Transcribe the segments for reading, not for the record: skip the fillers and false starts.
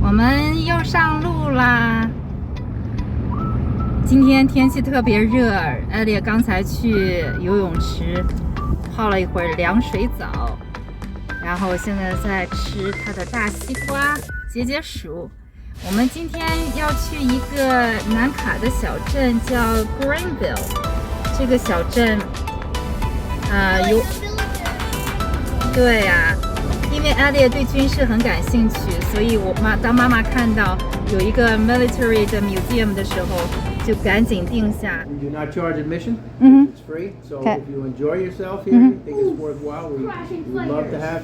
我们又上路啦！今天天气特别热，艾丽刚才去游泳池泡了一会儿凉水澡，然后现在在吃它的大西瓜解解暑。我们今天要去一个南卡的小镇，叫 Greenville。这个小镇，有，对呀。因为艾丽对军事很感兴趣，所以当妈妈看到有一个 military 的 museum 的时候，就赶紧定下。We do not charge admission. It's free. So if you enjoy yourself here, you think it's worthwhile, we love to have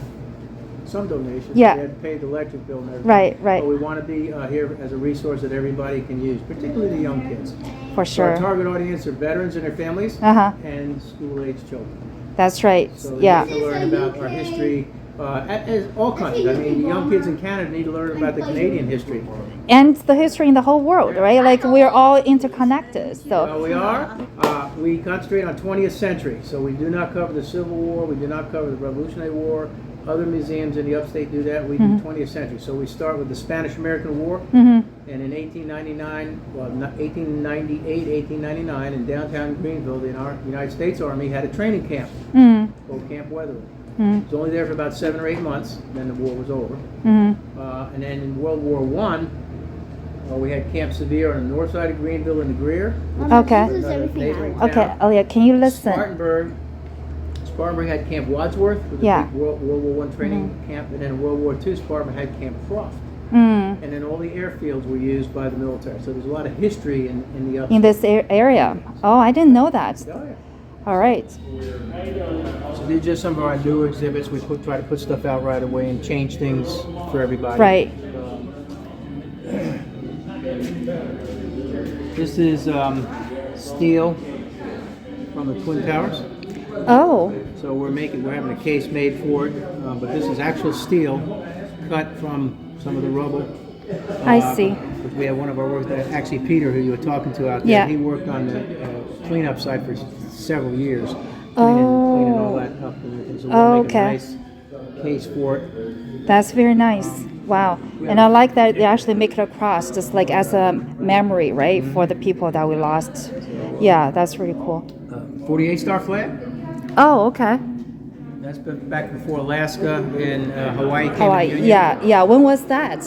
some donations. Yeah. We had to pay the electric bill and everything. Right. But we want to be here as a resource that everybody can use, particularly the young kids. For sure. So our target audience are veterans and their families and school-age children. That's right. So they need to learn about our history. As all countries, I mean, the young kids in Canada need to learn about the Canadian history. And the history in the whole world, right? Like we're all interconnected. So we are. We concentrate on 20th century. So we do not cover the Civil War. We do not cover the Revolutionary War. Other museums in the upstate do that. We do 20th century. So we start with the Spanish-American War. And in 1898, 1899, in downtown Greenville, the United States Army had a training camp called Camp Weatherly. It was only there for about 7 or 8 months. Then the war was over. And then in World War I, we had Camp Sevier on the north side of Greenville in the Greer. Okay. Okay. Oh yeah. Can you listen? Spartanburg had Camp Wadsworth, which was a big World War I training camp, and then in World War II, Spartanburg had Camp Croft. And then all the airfields were used by the military. So there's a lot of history in the upstate. In this area. Oh, I didn't know that. Oh, yeah. All right. So these are just some of our newer exhibits. We try to put stuff out right away and change things for everybody. Right. This is steel from the Twin Towers. Oh. So we're having a case made for it, but this is actual steel cut from some of the rubble. I see. We have one of our workers, actually Peter, who you were talking to out there. Yeah. He worked on the cleanup site for several years, cleaning all that up. So we'll make a nice case for it. That's very nice. Wow. And I like that they actually make it across, just like as a memory, right, for the people that we lost. Yeah, that's really cool. 48 star flag. Oh, okay. That's been back before Alaska and Hawaii came in. Yeah. When was that?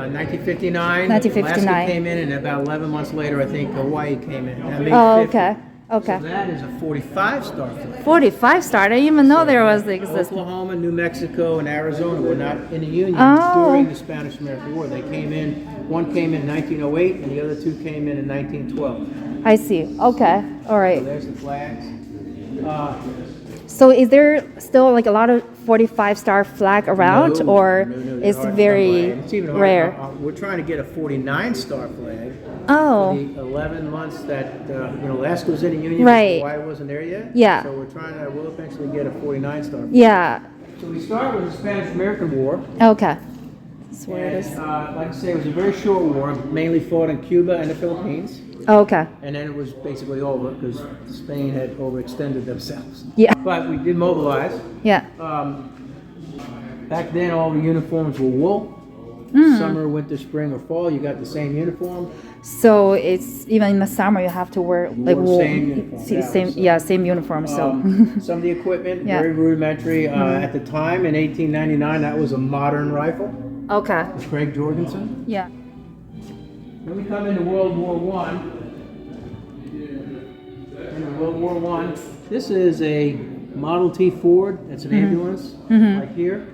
1959. 1959. Alaska came in, and about 11 months later, I think Hawaii came in. That made 50. Okay. So that is a 45 star flag. 45 star. I didn't even know there was the existence. Oklahoma, New Mexico, and Arizona were not in the Union during the Spanish-American War. They came in. One came in 1908, and the other two came in 1912. I see. Okay. All right. So there's the flags. So is there still like a lot of 45 star flag around, or it's very rare? We're trying to get a 49 star flag. Oh. For the 11 months that Alaska was in the Union, right? Hawaii wasn't there yet. Yeah. So we'll eventually get a 49 star flag. Yeah. So we start with the Spanish-American War. Okay. That's where it is. Like I say, it was a very short war, mainly fought in Cuba and the Philippines. Okay. And then it was basically over because Spain had overextended themselves. Yeah. But we did mobilize. Yeah. Back then, all the uniforms were wool. Summer, winter, spring, or fall, you got the same uniform. So it's even in the summer you have to wear like wool. Same uniform. Same uniform. So some of the equipment very rudimentary. At the time in 1899, that was a modern rifle. Okay. Craig Jorgensen. Yeah. Then we come into World War I. In World War I, this is a Model T Ford. It's an ambulance, right here.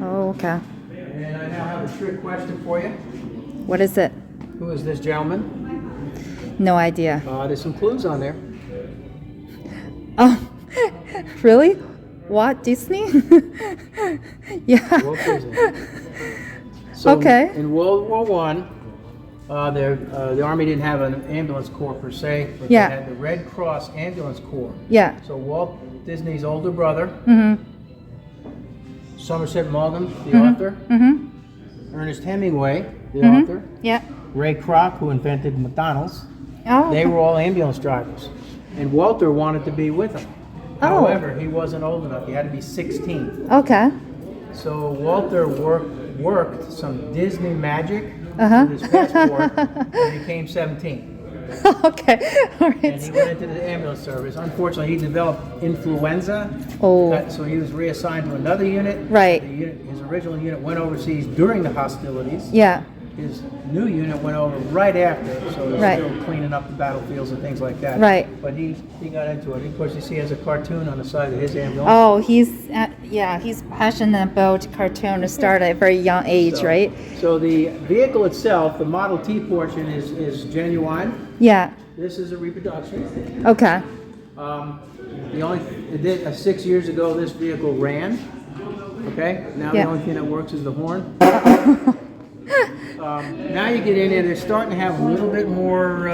Oh, okay. And I now have a trick question for you. What is it? Who is this gentleman? No idea. There's some clues on there. Oh, really? What, Disney? Yeah. Walt Disney. So in World War I, the Army didn't have an ambulance corps per se, but they had the Red Cross Ambulance Corps. Yeah. So Walt Disney's older brother, Somerset Maugham, the author, Ernest Hemingway, the author, Ray Kroc, who invented McDonald's, they were all ambulance drivers. And Walter wanted to be with them. However, he wasn't old enough. He had to be 16. Okay. So Walter worked worked some Disney magic with his passport and became 17. Okay, all right. And he went into the ambulance service. Unfortunately, he developed influenza. So he was reassigned to another unit. Right. His original unit went overseas during the hostilities. Yeah. His new unit went over right after, so they're still cleaning up the battlefields and things like that. Right. But he got into it. Of course, you see, he has a cartoon on the side of his ambulance. Oh, he's passionate about cartoon to start at a very young age, right? So the vehicle itself, the Model T portion is genuine. Yeah. This is a reproduction. Okay. 6 years ago, this vehicle ran. Okay. Now the only thing that works is the horn. Now you get in there, they're starting to have a little bit more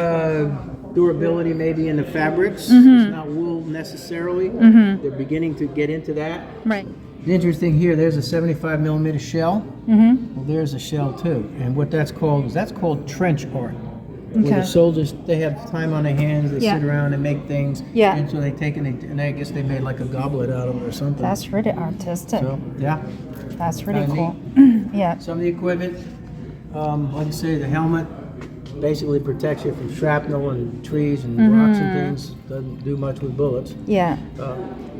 durability maybe in the fabrics. It's not wool necessarily. They're beginning to get into that. Right. The interesting here, there's a 75 millimeter shell. Well, there's a shell too. And what that's called trench art. Where the soldiers, they have time on their hands, they sit around and make things. Yeah. And so they take and I guess they made like a goblet out of it or something. That's really artistic. So, yeah. That's really cool. Yeah. Some of the equipment, like I say, the helmet basically protects you from shrapnel and trees and rocks and things. Doesn't do much with bullets. Yeah.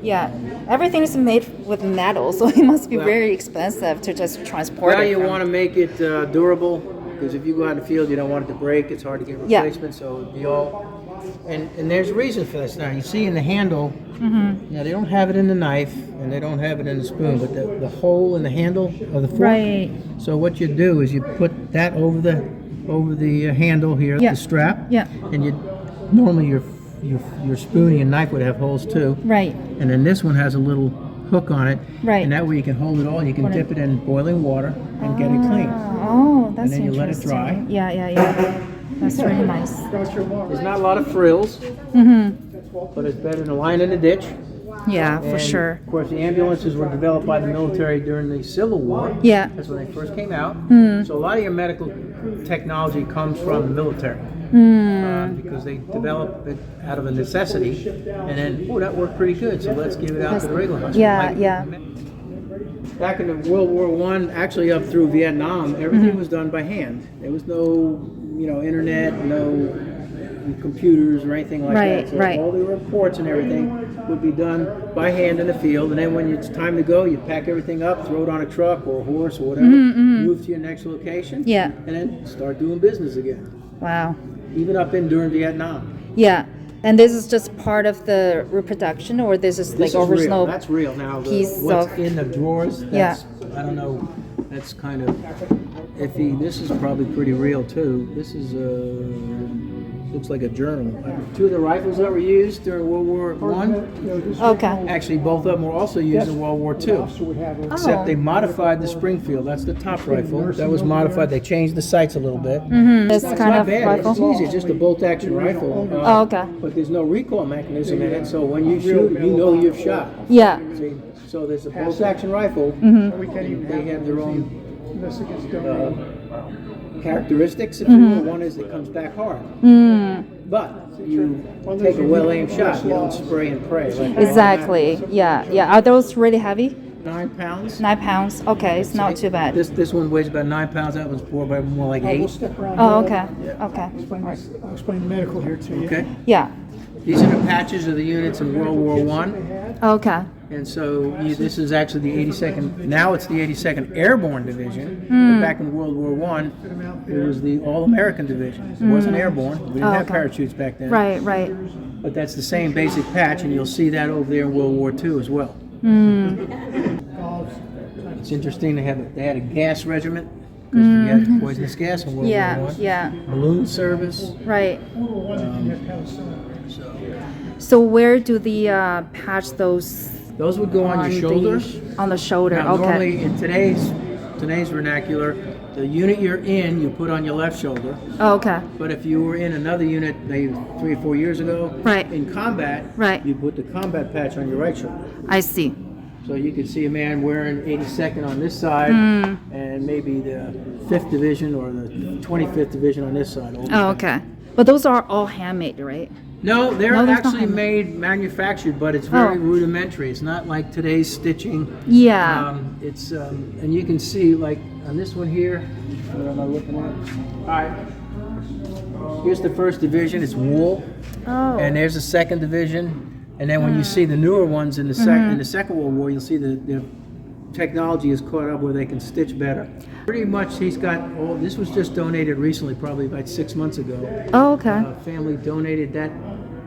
Yeah. Everything is made with metal, so it must be very expensive to just transport it. Well, you want to make it durable, because if you go out in the field, you don't want it to break. It's hard to get replacement, so it'd be all. And there's a reason for this. Now, you see in the handle, they don't have it in the knife, and they don't have it in the spoon, but the hole in the handle of the fork. Right. So what you do is you put that over the handle here, the strap. Yeah. And normally your spoon and your knife would have holes too. Right. And then this one has a little hook on it. Right. And that way you can hold it all. You can dip it in boiling water and get it clean. Oh, that's interesting. And then you let it dry. Yeah. That's really nice. There's not a lot of frills, but it's better than lying in a ditch. Yeah, for sure. Of course, the ambulances were developed by the military during the Civil War. Yeah. That's when they first came out. So a lot of your medical technology comes from the military. Because they developed it out of a necessity, and then, that worked pretty good, so let's give it out to the regular hospital. Yeah. Back in the World War I, actually up through Vietnam, everything was done by hand. There was no, internet, no computers or anything like that. So all the reports and everything would be done by hand in the field, and then when it's time to go, you pack everything up, throw it on a truck or a horse or whatever, move to your next location, and then start doing business again. Wow. Even up during Vietnam. Yeah. And this is just part of the reproduction, or this is like original? Real. That's real. Now, what's in the drawers, I don't know, that's kind of iffy. This is probably pretty real too. This is looks like a journal. Two of the rifles that were used during World War I. Okay. Actually, both of them were also used in World War II. Except they modified the Springfield. That's the top rifle. That was modified. They changed the sights a little bit. It's kind of bad. rifle. It's easy. It's just a bolt-action rifle. Okay. But there's no recoil mechanism in it, so when you shoot, you know you've shot. Yeah. See? So there's a bolt-action rifle. They have their own characteristics, if you will. One is it comes back hard. But you take a well-aimed shot. You don't spray and pray. Exactly. Yeah. Are those really heavy? 9 pounds. 9 pounds. Okay, it's not too bad. This one weighs about 9 pounds. That one's more like 8. Oh, okay. Okay. I'll explain the medical here to you. Okay. Yeah. These are the patches of the units in World War I. Okay. And so this is actually the 82nd. Now it's the 82nd Airborne Division. But back in World War I, it was the All-American Division. It wasn't airborne. We didn't have parachutes back then. Right. But that's the same basic patch, and you'll see that over there in World War II as well. It's interesting. They had a gas regiment because we had poisonous gas in World War I. Yeah. Balloon service. Right. So where do the patch those? Those would go on your shoulder. On the shoulder. Now, okay. normally in today's vernacular, the unit you're in, you put on your left shoulder. Oh, okay. But if you were in another unit, maybe 3 or 4 years ago, in combat, you put the combat patch on your right shoulder. I see. So you could see a man wearing 82nd on this side, and maybe the 5th Division or the 25th Division on this side. Oh, okay. But those are all handmade, right? No, they're actually manufactured, but it's very rudimentary. It's not like today's stitching. Yeah. It's and you can see, like, on this one here, what am I looking at? All right. Here's the first division. It's wool. Oh. And there's the second division. And then when you see the newer ones in the Second World War, you'll see the technology is caught up where they can stitch better. Pretty much, he's got all. This was just donated recently, probably about 6 months ago. Oh, okay. Family donated that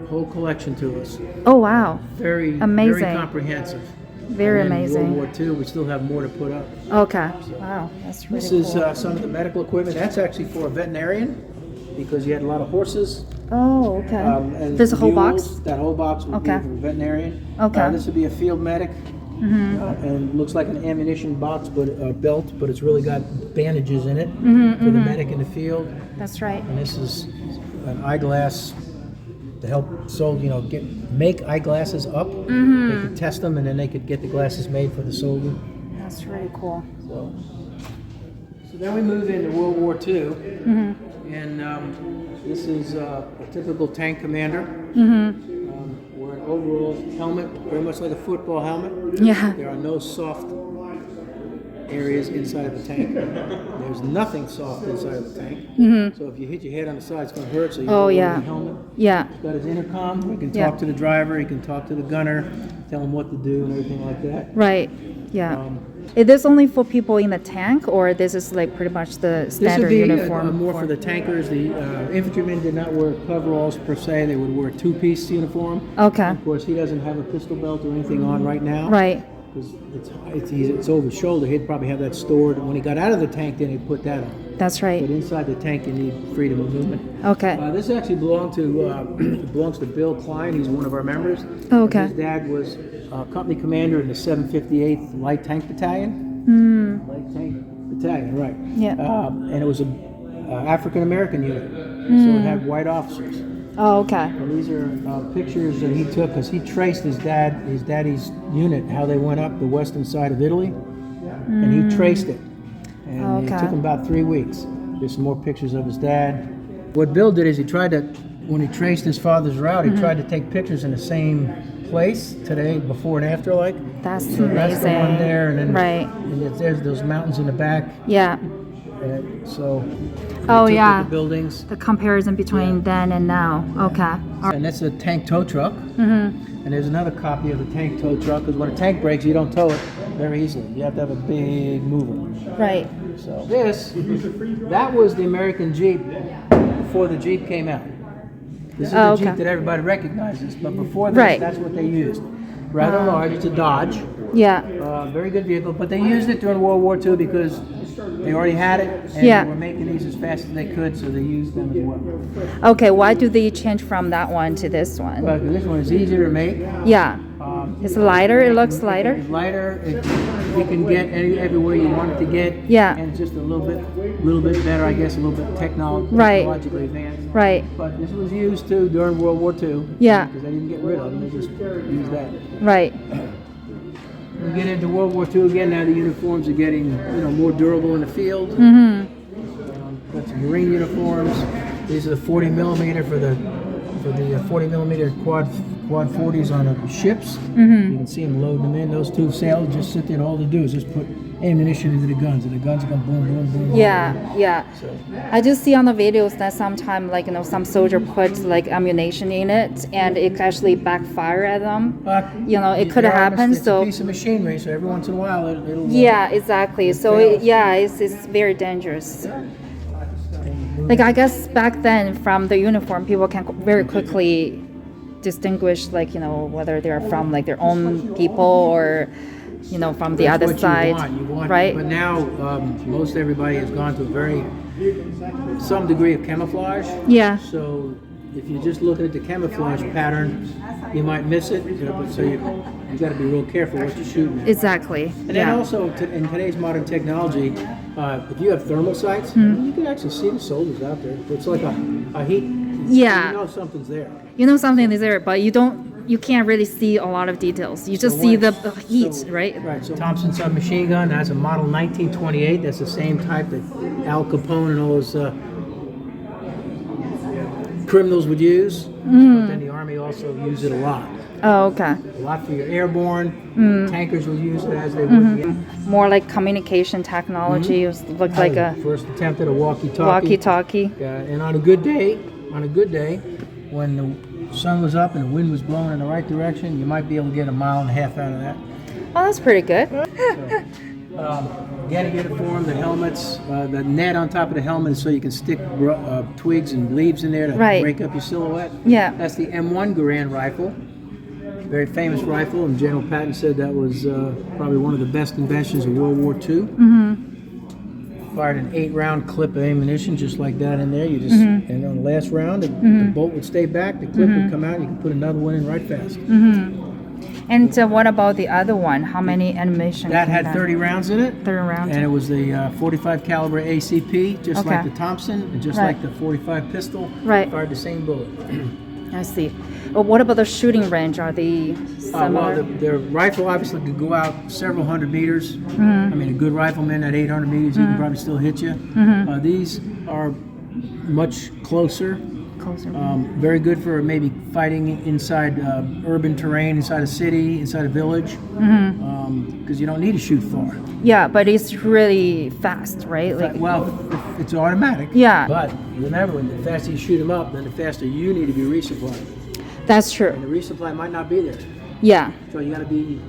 whole collection to us. Oh, wow. Very amazing. Very comprehensive. Very and amazing. World War II, we still have more to put up. Okay. Wow, that's really This cool. is some of the medical equipment. That's actually for a veterinarian because you had a lot of horses. Oh, okay. And There's a whole mules. box? That whole box would Okay. be for a veterinarian. Okay. This would be a field medic. And it looks like an ammunition box, but belt, but it's really got bandages in it for the medic in the field. That's right. And this is an eyeglass to help soldiers, make eyeglasses up. They could test them, and then they could get the glasses made for the soldier. That's really cool. So then we move into World War II, and this is a typical tank commander. Wearing overalls, helmet, very much like a football helmet. Yeah. There are no soft areas inside of the tank. There's nothing soft inside of the tank. So if you hit your head on the side, it's going to hurt. So you put yeah. the helmet. Yeah. He's got his intercom. He can Yeah. talk to the driver. He can talk to the gunner, tell him what to do and everything like that. Right. Yeah. Is this only for people in the tank, or this is like pretty much the This would standard be uniform? more for the tankers. The infantrymen did not wear coveralls per se. They would wear a two-piece uniform. Okay. Of course, he doesn't have a pistol belt or anything on right now. Right. Because it's over his shoulder. He'd probably have that stored. When he got out of the tank, then he'd put that on. That's right. But inside the tank, you need freedom of movement. Okay. This actually belongs to Bill Klein. He's one of our members. Okay. His dad was company commander in the 758th Light Tank Battalion. Light Tank Battalion, right. Yeah. And it was an African American unit. So it had white officers. Oh, okay. And these are pictures that he took because he traced his daddy's unit, how they went up the western side of Italy. And he traced it. And it took him about 3 weeks. There's some more pictures of his dad. What Bill did is when he traced his father's route, he tried to take pictures in the same place today, before and after, like. That's So amazing. that's the one there, and then Right. and there's those mountains in the back. Yeah. And so. Oh, he took yeah. The buildings. The comparison between then and now. Okay. And that's a tank tow truck. And there's another copy of the tank tow truck, because when a tank breaks, you don't tow it very easily. You have to have a big mover. Right. So that was the American Jeep before the Jeep came out. This is the Jeep that everybody recognizes, but before this, that's what they used. Rather large, it's a Dodge. Yeah. Very good vehicle, but they used it during World War II because they already had it, and they were making these as fast as they could, so they used them as well. Okay, why do they change from that one to this one? Well, this one is easier to make. Yeah. It's lighter, it looks lighter. It's lighter, you can get everywhere you want it to get. Yeah. And it's just a little bit better, I guess, a little bit technologically advanced. Right. But this was used too during World War II. Yeah. Because they didn't get rid of them, they just used that. Right. We get into World War II again. Now the uniforms are getting, more durable in the field. Got some Marine uniforms. These are the 40 millimeter for the 40 millimeter quad 40s on the ships. You can see them loading them in. Those two sailors just sit there, and all they do is just put ammunition into the guns, and the guns are going boom, boom, boom. Yeah, boom. yeah. So. I do see on the videos that sometimes, some soldier put ammunition in it, and it actually backfire at them. It could happen. It's a piece of machinery, so every once in a while it'll. Yeah, exactly. So it's very dangerous. I guess back then, from the uniform, people can very quickly distinguish, whether they're from their own people or, from the other side, you want, right? But now most everybody has gone to some degree of camouflage. Yeah. So if you're just looking at the camouflage pattern, you might miss it. So you got to be real careful what you're shooting at. Exactly. And then also in today's modern technology, if you have thermal sights, you can actually see the soldiers out there. It's like a heat. Yeah. You know something's there. You know something is there, but you can't really see a lot of details. You just see the heat, right? Right. So Thompson submachine gun, that's a model 1928. That's the same type that Al Capone and all those criminals would use, but then the Army also used it a lot. Oh, okay. A lot for your airborne. Tankers will use it as they would the More like communication technology. It looked like a first attempt at a walkie-talkie. walkie-talkie. And on a good day, when the sun was up and the wind was blowing in the right direction, you might be able to get a mile and a half out of that. Oh, that's pretty good. Getting uniform, the helmets, the net on top of the helmet so you can stick twigs and leaves in there to break up your silhouette. Yeah. That's the M1 Garand rifle. Very famous rifle, and General Patton said that was probably one of the best inventions of World War II. Fired an 8-round clip of ammunition just like that in there. You just and on the last round, the bolt would stay back, the clip would come out, and you can put another one in right fast. And what about the other one? How many ammunition? That had 30 rounds in it. 30 rounds. And it was the 45 caliber ACP, just like the Thompson, and just like the 45 pistol. Fired the same bullet. I see. Well, what about the shooting range? Are they similar? Well, the rifle obviously could go out several hundred meters. I mean, a good rifleman at 800 meters, he can probably still hit you. These are much closer. Very good for maybe fighting inside urban terrain, inside a city, inside a village, because you don't need to shoot far. Yeah, but it's really fast, right? Like, well, it's automatic. Yeah. But remember, when the faster you shoot them up, then the faster you need to be resupplied. That's true. And the resupply might not be there. Yeah. So you got to be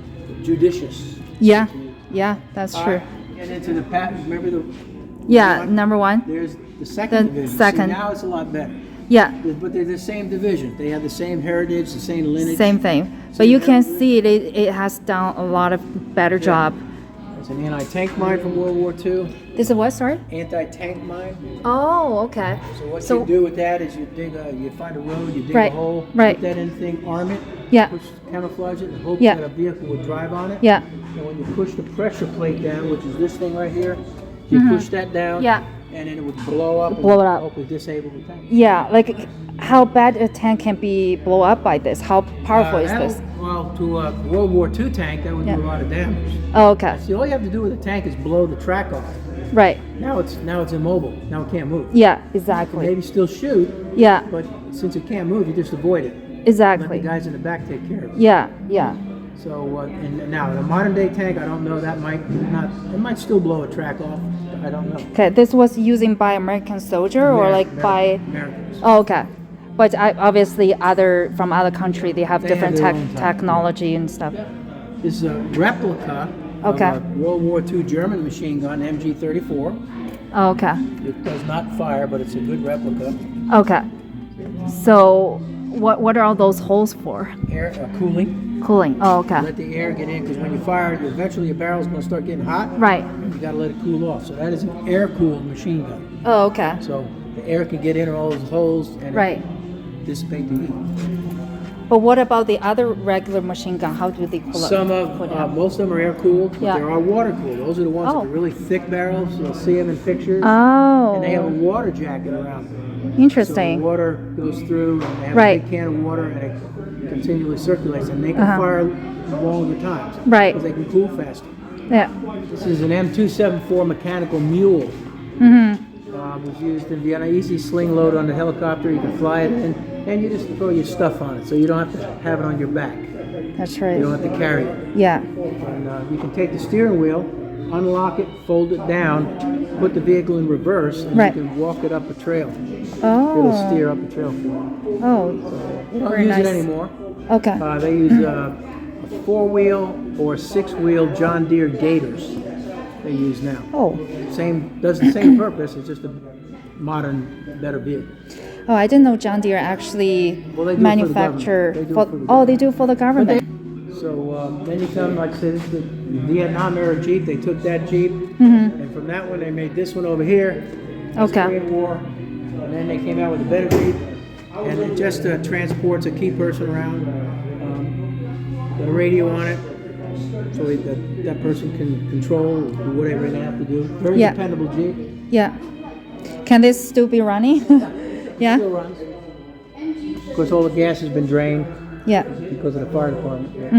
judicious. Yeah. Yeah, that's true. And into the patent, remember the... Yeah, number one. There's the second division. Second. See, now it's a lot better. Yeah. But they're the same division. They have the same heritage, the same lineage. Same thing. But you can see it has done a lot of better job. It's an anti-tank mine from World War II. This is what, sorry? Anti-tank mine. Oh, okay. So what you do with that is you find a road, you dig a hole, put that in the thing, arm it, camouflage it, and hope that a vehicle would drive on it. Yeah. And when you push the pressure plate down, which is this thing right here, you push that down. Yeah. And then it would blow up Blow it up. hopefully disable the tank. Yeah, like how bad a tank can be blow up by this? How powerful is this? Well, to a World War II tank, that would do a lot of damage. Oh, okay. See, all you have to do with a tank is blow the track off. Right. Now it's immobile. Now it can't move. Yeah, exactly. Maybe still shoot. Yeah. But since it can't move, you just avoid it. Exactly. Let the guys in the back take care of it. Yeah, yeah. So, and now in a modern day tank, I don't know, that might not, it might still blow a track off. I don't know. Okay, this was used by American soldier or like by Americans. Oh, okay. But obviously from other country they have different technology and stuff. This is a replica of a World War II German machine gun, MG-34. Oh, okay. It does not fire, but it's a good replica. Okay. So what are all those holes for? Air cooling. Cooling. Oh, okay. Let the air get in, because when you fire, eventually your barrel's going to start getting hot. Right. You got to let it cool off. So that is an air-cooled machine gun. Oh, okay. So the air can get in all those holes and dissipate the heat. But what about the other regular machine gun? How do they cool Most of them are air-cooled, but there are water-cooled. Those are the ones with the really thick barrels. You'll see them in pictures. Oh. And they have a water jacket around them. Interesting. So the water goes through, and they have a big can of water, and it continually circulates, and they can fire longer times. Right. Because they can cool faster. Yeah. This is an M274 mechanical mule. Mm-hmm. It was used in Vienna. Easy sling load on the helicopter. You can fly it in, and you just throw your stuff on it, so you don't have to have it on your back. That's right. You don't have to carry it. Yeah. And you can take the steering wheel, unlock it, fold it down, put the vehicle in reverse, and you can walk it up a trail. Oh. It'll steer up a trail for you. Oh. So they don't use it anymore. Okay. They use a 4-wheel or 6-wheel John Deere Gators. They use now. Oh. Does the same purpose. It's just a modern, better vehicle. Oh, I didn't know John Deere actually manufacture. They do for the government. So then you come, like I said, this is the Vietnam era Jeep. They took that Jeep, and from that one they made this one over here. Korean War, and then they came out with a better Jeep, and it just transports a key person around. Got a radio on it, so that person can control or do whatever they have to do. Very dependable Jeep. Yeah. Can this still be running? Yeah. Still runs. Of course, all the gas has been drained. Yeah. Because of the fire department. Yeah.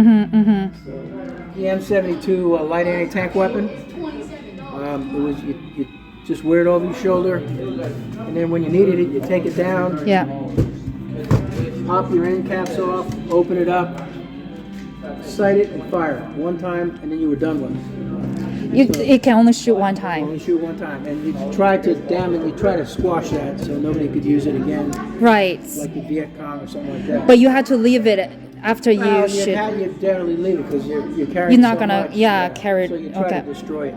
The M72 light anti-tank weapon. It was you just wear it over your shoulder, and then when you needed it, you take it down, Yeah. pop your end caps off, open it up, sight it, and fire it one time, and then you were done with it. It can only shoot one time. Only shoot one time, and you try to squash that so nobody could use it again, Right. like the Viet Cong or something like that. But you had to leave it after you Well, shoot. you generally leave it because you're carrying You're not so gonna- much, yeah, carry it, So you try okay. to destroy it.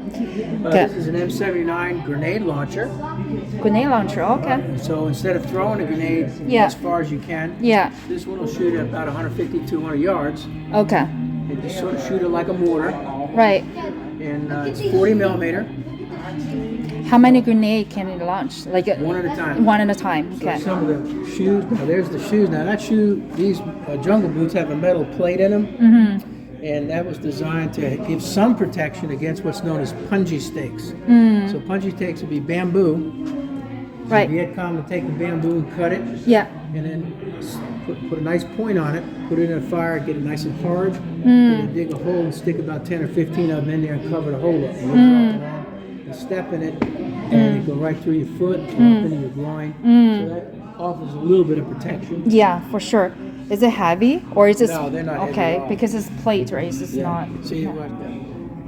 Okay. This is an M79 grenade launcher. Grenade launcher. Okay. So instead of throwing a grenade Yeah. as far as you can, Yeah. this one will shoot at about 150, 200 yards. Okay. And just sort of shoot it like a mortar. Right. And it's 40 millimeter, How many grenade can it launch? Like one at a time. one at a time. So Okay. some of the shoes, now there's the shoes. Now that shoe, these jungle boots have a metal plate in them. Mm-hmm. And that was designed to give some protection against what's known as punji stakes. So punji stakes would be bamboo. Right. Viet Cong would take the bamboo and cut it, Yeah. and then put a nice point on it, put it in a fire, get it nice and hard, and then dig a hole and stick about 10 or 15 of them in there and cover the hole up. And you drop it on, and step in it, and it go right through your foot, or up into your groin. So that offers a little bit of protection. Yeah, for sure. Is it heavy or is it? No, they're not heavy Okay, at all. because it's plate, right? It's not. See what?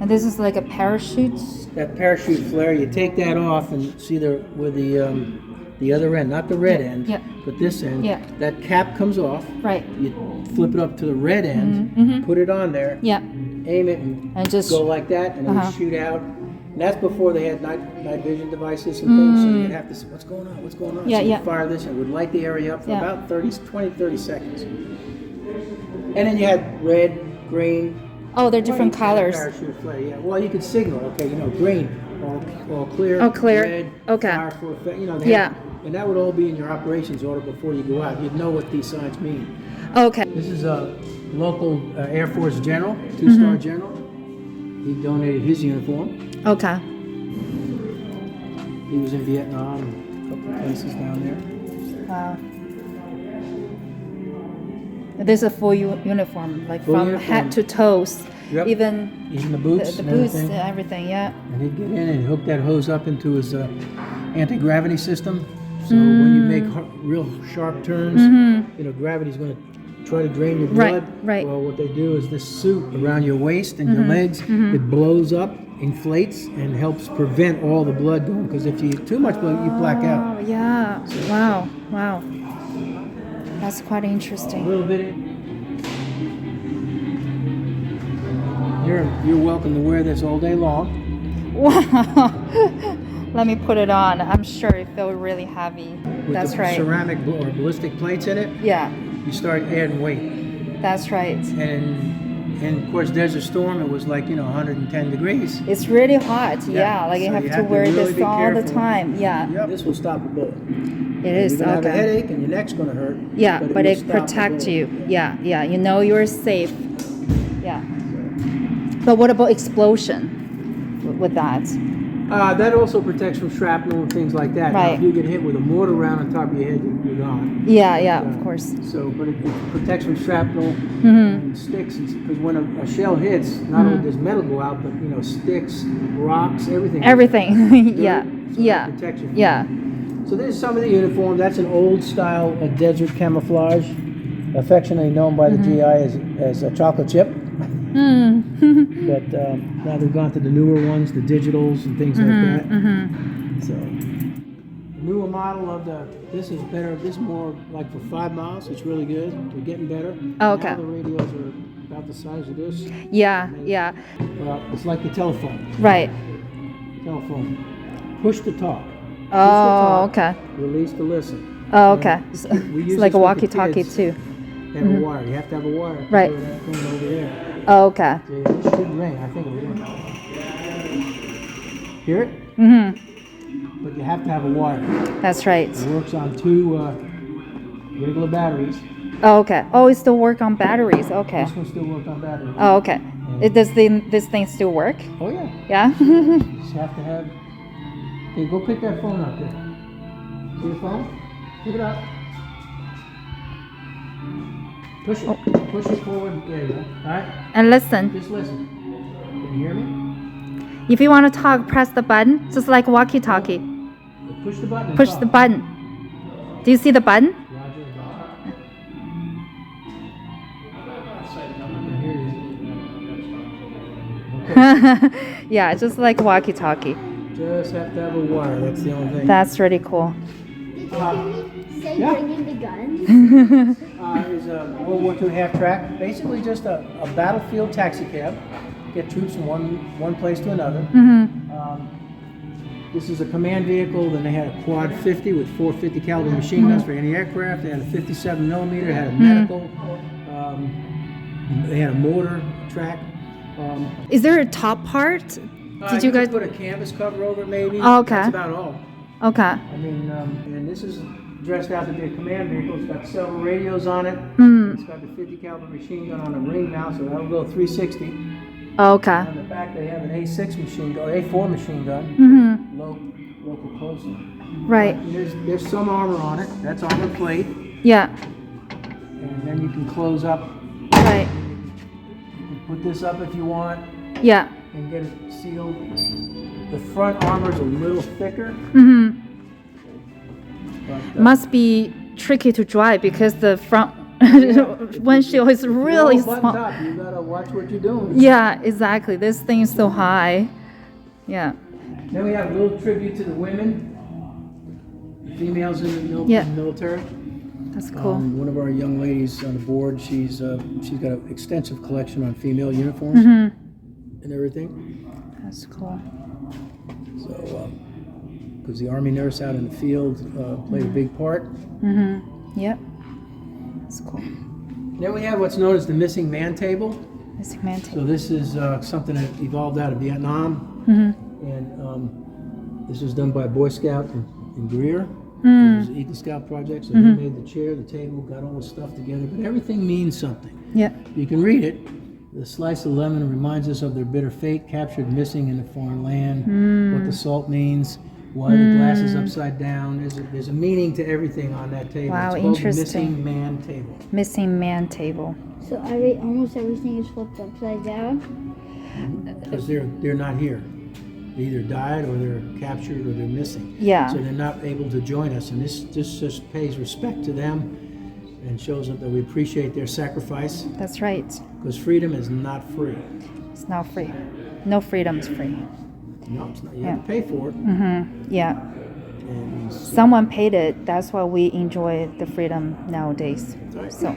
And this is like a parachute. That parachute flare, you take that off and see where the other end, not the red end, Yeah. but this end. Yeah. That cap comes off. Right. You flip it up to the red end, put it on there, Yeah. aim it, And just. go like that, and it would shoot out. And that's before they had night vision devices and things, so you'd have to see what's going on, what's going on. Yeah, so you yeah. fire this, and it would light the area up for Yeah. about 20-30 seconds. And then you had red, green. Oh, they're different white, and colors. Parachute flare, yeah. Well, you could signal, okay, green, all clear. Oh, clear. Red, Okay. fire for effect, Yeah. and that would all be in your operations order before you go out. You'd know what these signs mean. Okay. This is a local Air Force general, 2-star general. He donated his uniform. Okay. He was in Vietnam, a couple of places down there. Wow. This is a full uniform, like Full from uniform. head to toes, Yep. even Even the the, boots the and boots, everything. everything. Yeah. And he'd get in and hook that hose up into his anti-gravity system. So when you make real sharp turns, gravity's going to try to drain your Right, blood. right. Well, what they do is this suit around your waist and your legs, it blows up, inflates, and helps prevent all the blood going. Because if you too much blood, you black out. Oh yeah. Wow. Wow. That's quite A interesting. little bit. You're welcome to wear this all day long. Wow. Let me put it on. I'm sure it feels really heavy. With That's the right. ceramic or ballistic plates in it, Yeah. you start adding weight. That's right. And of course, Desert Storm, it was like 110 degrees. It's really hot. Yeah, Yeah. Like you so have you to have to wear really this be all the careful. time. Yeah. Yep. This will stop a bullet. It is. You're gonna have a Okay. headache and your neck's gonna hurt. Yeah, but will it stop a protects bullet. you. Yeah. Yeah. You know you're safe. Yeah. But what about explosion with that? That also protects from shrapnel and things like that. Now, Right. if you get hit with a mortar round on top of your head, you're gone. Yeah. Yeah. Of course. So, but it protects from shrapnel Mm-hmm. and sticks, because when a shell hits, not only does metal go out, but sticks, rocks, everything. Everything. Yeah. So Yeah. it protects you. Yeah. So there's some of the uniform. That's an old style desert camouflage, affectionately known by the GI as a chocolate chip. But now they've gone to the newer ones, the digitals and things like that. So the newer model of this is better. This is more like for 5 miles. It's really good. They're getting better. Oh, okay. Now the radios are about the size of this. Yeah. Yeah. Well, it's like the telephone. Right. Telephone. Push to talk. Oh. Okay. Release to listen. Oh. Okay. We use It's like this a with the walkie-talkie kids. too. They have a wire. You have to have a wire. to Right. go to that thing over there. Oh. Okay. See, it should ring. I think it will ring. Hear it? But you have to have a wire. That's right. It works on 2 regular batteries. Oh. Okay. Oh, it still work on batteries. Okay. This one still works on batteries. Oh. Okay. Does this thing still work? Oh yeah. Yeah. You just have to have. Hey, go pick that phone up there. See your phone? Pick it up. Push it. Push it forward. There you go. All right. And listen. Just listen. Can you hear me? If you want to talk, press the button, just like walkie-talkie. Push the button. Push the button. Do you see the button? Yeah, just like walkie-talkie. Just have to have a wire. That's the only thing. That's really cool. Did you hear me say bringing the guns? Is a World War II half-track. Basically just a battlefield taxi cab. Get troops from one place to another. This is a command vehicle. Then they had a quad 50 with 450 caliber machine guns for anti-aircraft. They had a 57 millimeter. Had a medical. They had a mortar track. Is there a top part? Did you guys put a canvas cover over it maybe? Oh, okay. That's about all. Okay. I mean, and this is dressed out to be a command vehicle. It's got several radios on it. It's got the 50 caliber machine gun on a ring now, so that'll go 360. Okay. On the back, they have an A6 machine gun, A4 machine gun. Local close. Right. There's some armor on it. That's armor plate. Yeah. And then you can close up. Right. You can put this up if you want Yeah. and get it sealed. The front armor's a little thicker. But, Must be tricky to drive because the front windshield is really button small. top. You gotta watch what you're doing. Yeah, exactly. This thing is so high. Yeah. Then we have a little tribute to the women, females in the military. That's cool. One of our young ladies on the board, she's got an extensive collection on female uniforms and everything. That's cool. So, because the Army nurse out in the field played a big part. Yep. That's cool. Then we have what's known as the missing man table. Missing man So table. this is something that evolved out of Vietnam, and this was done by a Boy Scout in Greer. It was an Eagle Scout project, so he made the chair, the table, got all the stuff together, but everything means something. Yeah. You can read it. The slice of lemon reminds us of their bitter fate, captured missing in a foreign land, what the salt means, why the glass is upside down. There's a meaning to everything on that table. Wow, it's called interesting. The missing man table. Missing man table. So almost everything is flipped upside down. Because they're not here. They either died or they're captured or they're missing. Yeah. So they're not able to join us, and this just pays respect to them and shows that we appreciate their sacrifice. That's right. Because freedom is not free. It's not free. No freedom is free. No, it's not. You have to pay for it. Yeah. And Someone paid it. That's why we enjoy the freedom nowadays. right. So.